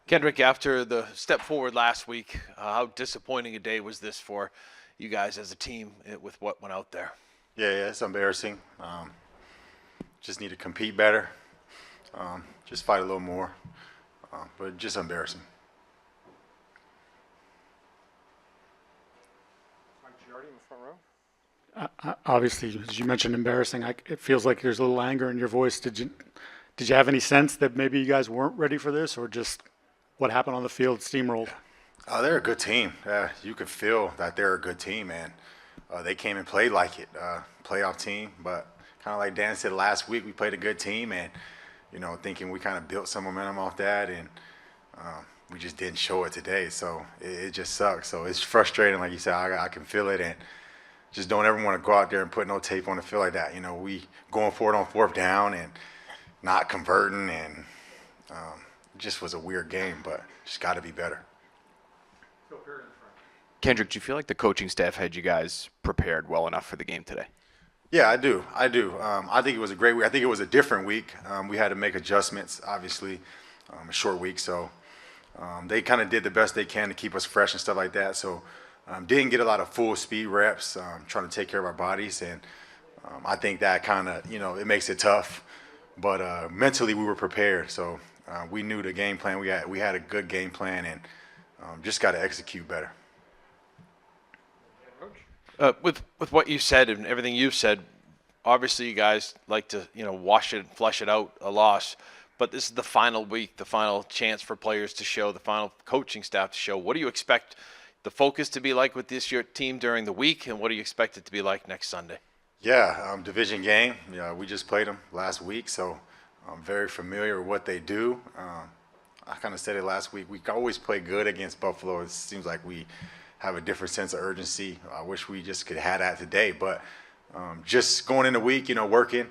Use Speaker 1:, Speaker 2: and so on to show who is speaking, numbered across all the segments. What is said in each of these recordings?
Speaker 1: Kendrick, after the step forward last week, how disappointing a day was this for you guys as a team with what went out there?
Speaker 2: Yeah, it's embarrassing. Just need to compete better. Just fight a little more. But just embarrassing.
Speaker 3: Obviously, as you mentioned, embarrassing. It feels like there's a little anger in your voice. Did you have any sense that maybe you guys weren't ready for this, or just what happened on the field steamrolled?
Speaker 2: They're a good team. You could feel that they're a good team, and they came and played like it, playoff team. But kind of like Dan said last week, we played a good team, and thinking we kind of built some momentum off that, and we just didn't show it today. So it just sucks. So it's frustrating, like you said. I can feel it, and just don't ever want to go out there and put no tape on the field like that. We going for it on fourth down and not converting, and it just was a weird game, but just got to be better.
Speaker 4: Kendrick, do you feel like the coaching staff had you guys prepared well enough for the game today?
Speaker 2: Yeah, I do. I think it was a great week. I think it was a different week. We had to make adjustments, obviously, a short week. So they kind of did the best they can to keep us fresh and stuff like that. So didn't get a lot of full speed reps, trying to take care of our bodies. And I think that kind of, it makes it tough. But mentally we were prepared. So we knew the game plan. We had a good game plan, and just got to execute better.
Speaker 1: With what you said and everything you've said, obviously you guys like to wash it and flush it out a loss, but this is the final week, the final chance for players to show, the final coaching staff to show. What do you expect the focus to be like with this your team during the week, and what do you expect it to be like next Sunday?
Speaker 2: Yeah, division game. Yeah, we just played them last week, so I'm very familiar with what they do. I kind of said it last week. We always play good against Buffalo. It seems like we have a different sense of urgency. I wish we just could have that today, but just going in the week, working,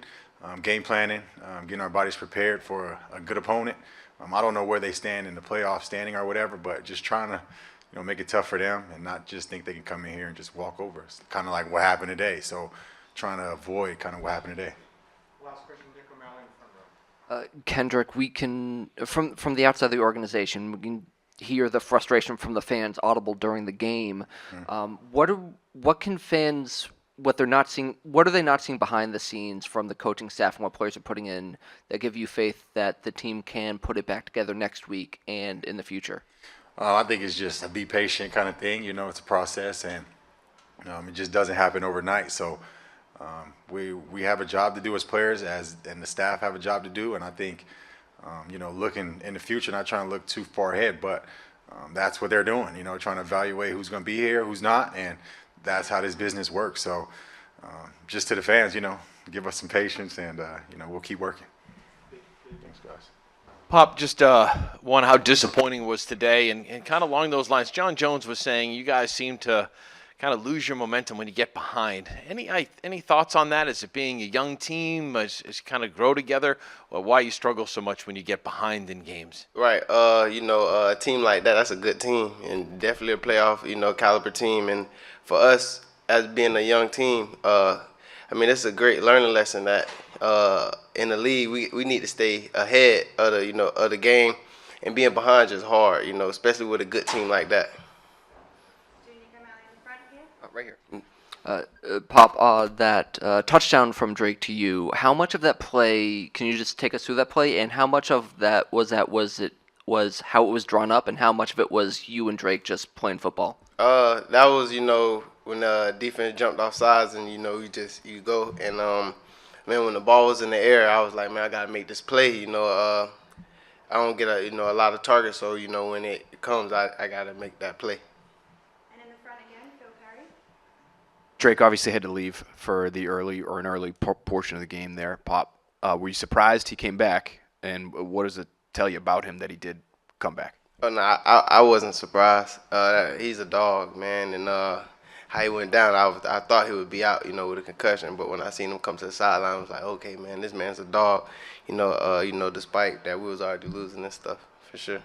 Speaker 2: game planning, getting our bodies prepared for a good opponent. I don't know where they stand in the playoff standing or whatever, but just trying to make it tough for them and not just think they can come in here and just walk over us. Kind of like what happened today. So trying to avoid kind of what happened today.
Speaker 5: Last question, Dick O'Malley in the front row.
Speaker 6: Kendrick, we can from the outside of the organization, we can hear the frustration from the fans audible during the game. What can fans, what are they not seeing behind the scenes from the coaching staff and what players are putting in that give you faith that the team can put it back together next week and in the future?
Speaker 2: I think it's just a be patient kind of thing. It's a process, and it just doesn't happen overnight. So we have a job to do as players, and the staff have a job to do. And I think, looking in the future, not trying to look too far ahead, but that's what they're doing. Trying to evaluate who's going to be here, who's not, and that's how this business works. So just to the fans, give us some patience, and we'll keep working. Thanks, guys.
Speaker 1: Pop, just one, how disappointing it was today, and kind of along those lines, John Jones was saying you guys seem to kind of lose your momentum when you get behind. Any thoughts on that? Is it being a young team, as kind of grow together, or why you struggle so much when you get behind in games?
Speaker 7: Right. A team like that's a good team, and definitely a playoff, caliber team. And for us, as being a young team, it's a great learning lesson that in the league we need to stay ahead of the game, and being behind is hard, especially with a good team like that.
Speaker 6: Right here. Pop, that touchdown from Drake to you, how much of that play, can you just take us through that play, and how much of that was how it was drawn up, and how much of it was you and Drake just playing football?
Speaker 7: That was, when the defense jumped off sides, and, you go, and, when the ball was in the air, I was like, man, I got to make this play, I don't get a lot of targets, so, when it comes, I got to make that play.
Speaker 4: Drake obviously had to leave for an early portion of the game there. Pop, were you surprised he came back, and what does it tell you about him that he did come back?
Speaker 7: Oh, no, I wasn't surprised. He's a dog, man, and how he went down, I thought he would be out, with a concussion. But when I seen him come to the sideline, I was like, okay, man, this man's a dog. Despite that we was already losing and stuff, for sure.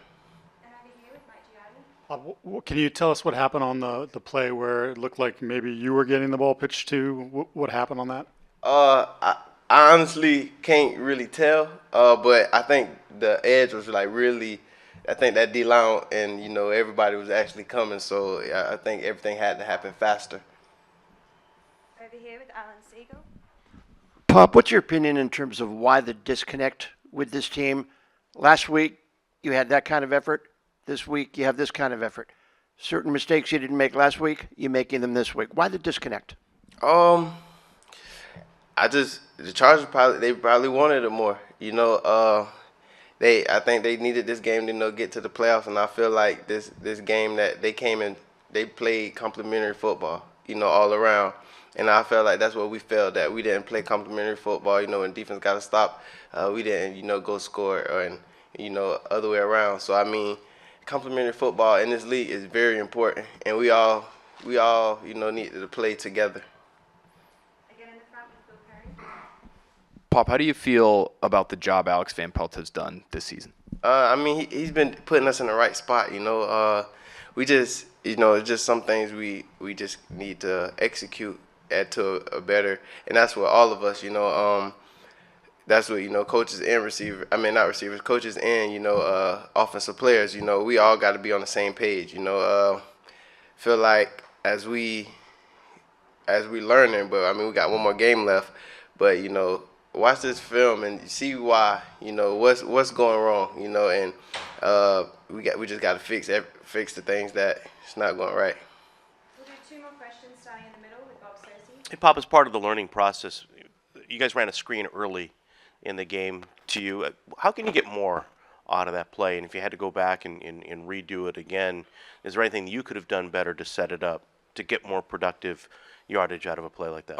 Speaker 3: Can you tell us what happened on the play where it looked like maybe you were getting the ball pitched to? What happened on that?
Speaker 7: I honestly can't really tell, but I think the edge was like really I think that D-line and, everybody was actually coming. So I think everything had to happen faster.
Speaker 8: Over here with Alan Siegel.
Speaker 9: Pop, what's your opinion in terms of why the disconnect with this team? Last week, you had that kind of effort. This week, you have this kind of effort. Certain mistakes you didn't make last week, you're making them this week. Why the disconnect?
Speaker 7: The Chargers probably wanted it more. I think they needed this game to get to the playoffs, and I feel like this game that they came in, they played complimentary football, all around. And I felt like that's what we failed at. We didn't play complimentary football, when defense got to stop. We didn't, go score and, other way around. So, I mean, complimentary football in this league is very important. And we all need to play together.
Speaker 8: Again in the front with Bill Perry.
Speaker 4: Pop, how do you feel about the job Alex Van Pelt has done this season?
Speaker 7: I mean, he's been putting us in the right spot, We just, it's just some things we just need to execute to a better, and that's what all of us, that's what, coaches and not receivers, coaches and, offensive players, we all got to be on the same page, feel like as we learning, but I mean, we got one more game left, but, watch this film and see why, what's going wrong, and we just got to fix the things that it's not going right.
Speaker 8: We'll do two more questions starting in the middle with Bob Cersei.
Speaker 10: Hey, Pop, as part of the learning process, you guys ran a screen early in the game to you. How can you get more out of that play? And if you had to go back and redo it again, is there anything you could have done better to set it up to get more productive yardage out of a play like that?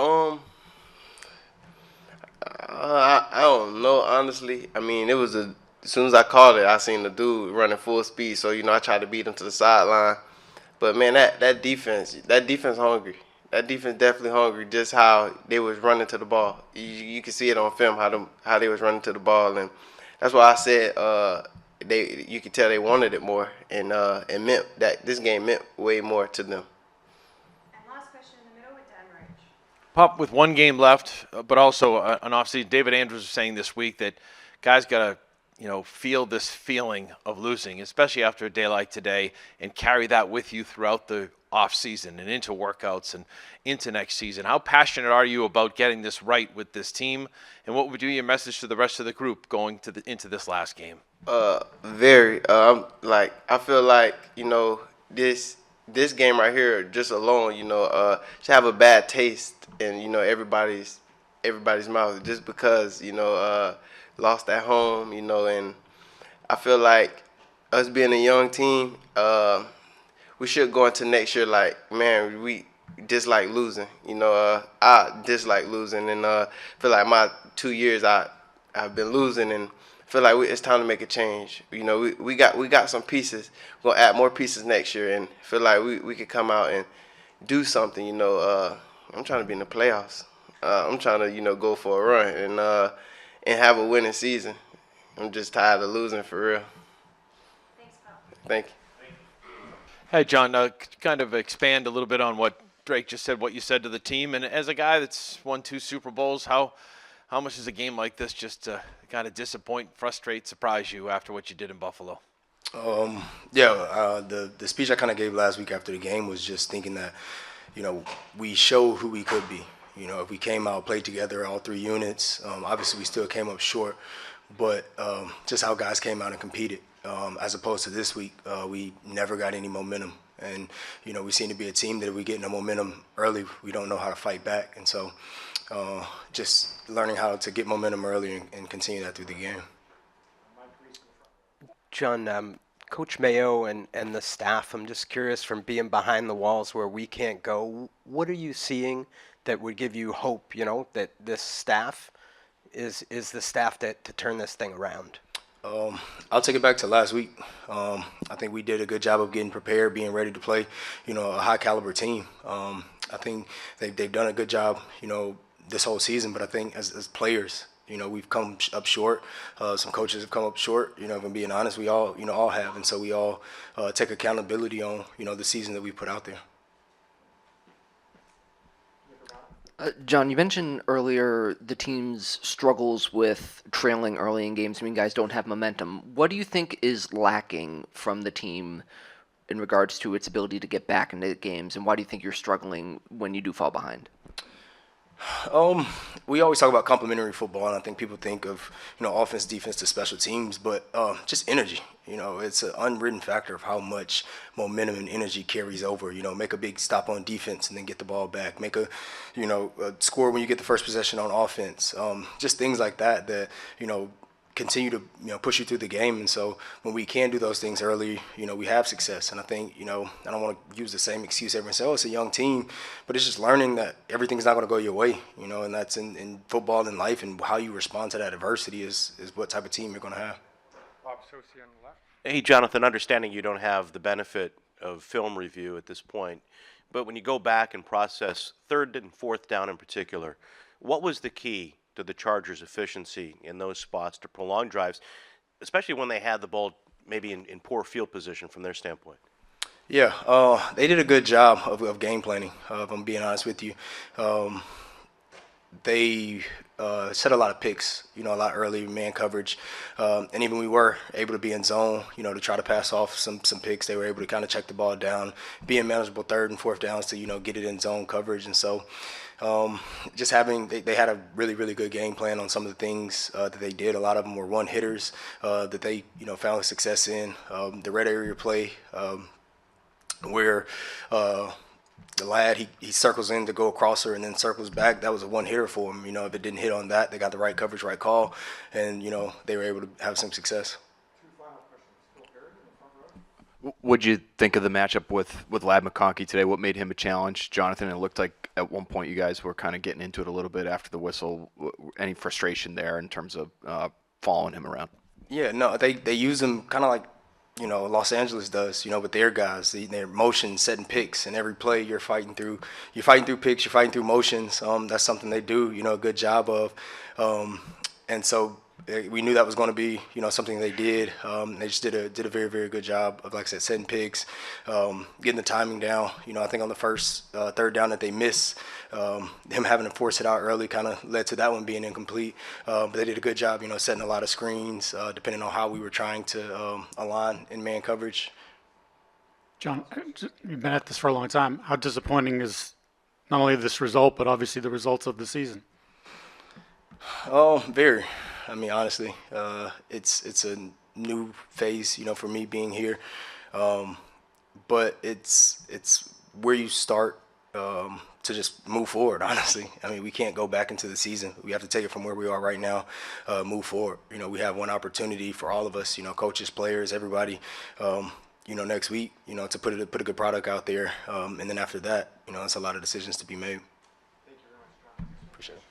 Speaker 7: I don't know, honestly. I mean, as soon as I called it, I seen the dude running full speed. So, I tried to beat him to the sideline. But, man, that defense hungry. That defense definitely hungry, just how they was running to the ball. You can see it on film, how they was running to the ball. And that's why I said you could tell they wanted it more. And it meant that this game meant way more to them.
Speaker 8: And last question in the middle with Dan Roach.
Speaker 1: Pop, with one game left, but also an offseason, David Andrews was saying this week that guys got to, feel this feeling of losing, especially after a day like today, and carry that with you throughout the offseason and into workouts and into next season. How passionate are you about getting this right with this team, and what would be your message to the rest of the group going into this last game?
Speaker 7: Very. I feel like, this game right here, just alone, should have a bad taste in, everybody's mouth just because, lost at home, and I feel like us being a young team, we should go into next year like, man, we dislike losing. I dislike losing, and feel like my 2 years I've been losing, and feel like it's time to make a change. We got some pieces. We're gonna add more pieces next year, and feel like we could come out and do something. I'm trying to be in the playoffs. I'm trying to go for a run and have a winning season. I'm just tired of losing for real.
Speaker 8: Thanks, Bob.
Speaker 7: Thank you.
Speaker 1: Hey, John, kind of expand a little bit on what Drake just said, what you said to the team. And as a guy that's won 2 Super Bowls, how much is a game like this just kind of disappoint, frustrate, surprise you after what you did in Buffalo?
Speaker 11: The speech I kind of gave last week after the game was just thinking that, we showed who we could be. If we came out, played together, all 3 units, obviously we still came up short, but just how guys came out and competed. As opposed to this week, we never got any momentum. And, we seem to be a team that if we get no momentum early, we don't know how to fight back. And so just learning how to get momentum early and continue that through the game.
Speaker 5: John, Coach Mayo and the staff, I'm just curious, from being behind the walls where we can't go, what are you seeing that would give you hope, that this staff is the staff to turn this thing around?
Speaker 11: I'll take it back to last week. I think we did a good job of getting prepared, being ready to play, a high caliber team. I think they've done a good job, this whole season, but I think as players, we've come up short. Some coaches have come up short, if I'm being honest, we all, all have. And so we all take accountability on, the season that we put out there.
Speaker 6: John, you mentioned earlier the team's struggles with trailing early in games. I mean, guys don't have momentum. What do you think is lacking from the team in regards to its ability to get back into games, and why do you think you're struggling when you do fall behind?
Speaker 11: We always talk about complementary football, and I think people think of offense, defense, to special teams, but just energy. It's an unwritten factor of how much momentum and energy carries over. Make a big stop on defense and then get the ball back. Make a score when you get the first possession on offense. Just things like that continue to push you through the game. And so when we can do those things early, we have success. And I think I don't want to use the same excuse everyone say, oh, it's a young team, but it's just learning that everything's not going to go your way, and that's in football and life, and how you respond to that adversity is what type of team you're going to have.
Speaker 10: Hey, Jonathan, understanding you don't have the benefit of film review at this point, but when you go back and process third and fourth down in particular, what was the key to the Chargers' efficiency in those spots to prolong drives, especially when they had the ball maybe in poor field position from their standpoint?
Speaker 11: Yeah, they did a good job of game planning, if I'm being honest with you. They set a lot of picks, a lot early, man coverage. And even we were able to be in zone, to try to pass off some picks. They were able to kind of check the ball down, be in manageable third and fourth downs to, get it in zone coverage. And so just they had a really, really good game plan on some of the things that they did. A lot of them were one hitters that they, found success in. The red area play where the lad, he circles in to go across her and then circles back. That was a one hitter for him. If it didn't hit on that, they got the right coverage, right call, and they were able to have some success.
Speaker 4: What'd you think of the matchup with Lad McConkey today? What made him a challenge, Jonathan? It looked like at one point you guys were kind of getting into it a little bit after the whistle. Any frustration there in terms of following him around?
Speaker 11: Yeah, no, they use him kind of like Los Angeles does, with their guys, their motion setting picks, and every play you're fighting through picks, you're fighting through motions. That's something they do, a good job of, and so we knew that was going to be, something they did. They just did a very, very good job of, like I said, setting picks, getting the timing down. I think on the first third down that they missed, him having to force it out early kind of led to that one being incomplete. But they did a good job, setting a lot of screens, depending on how we were trying to align in man coverage.
Speaker 3: John, you've been at this for a long time. How disappointing is not only this result, but obviously the results of the season?
Speaker 11: Oh, very. I mean, honestly, it's a new phase, for me being here. But it's where you start to just move forward, honestly. I mean, we can't go back into the season. We have to take it from where we are right now, move forward. We have one opportunity for all of us, coaches, players, everybody, next week, to put a good product out there. And then after that, it's a lot of decisions to be made. Thank you very much, John. Appreciate it.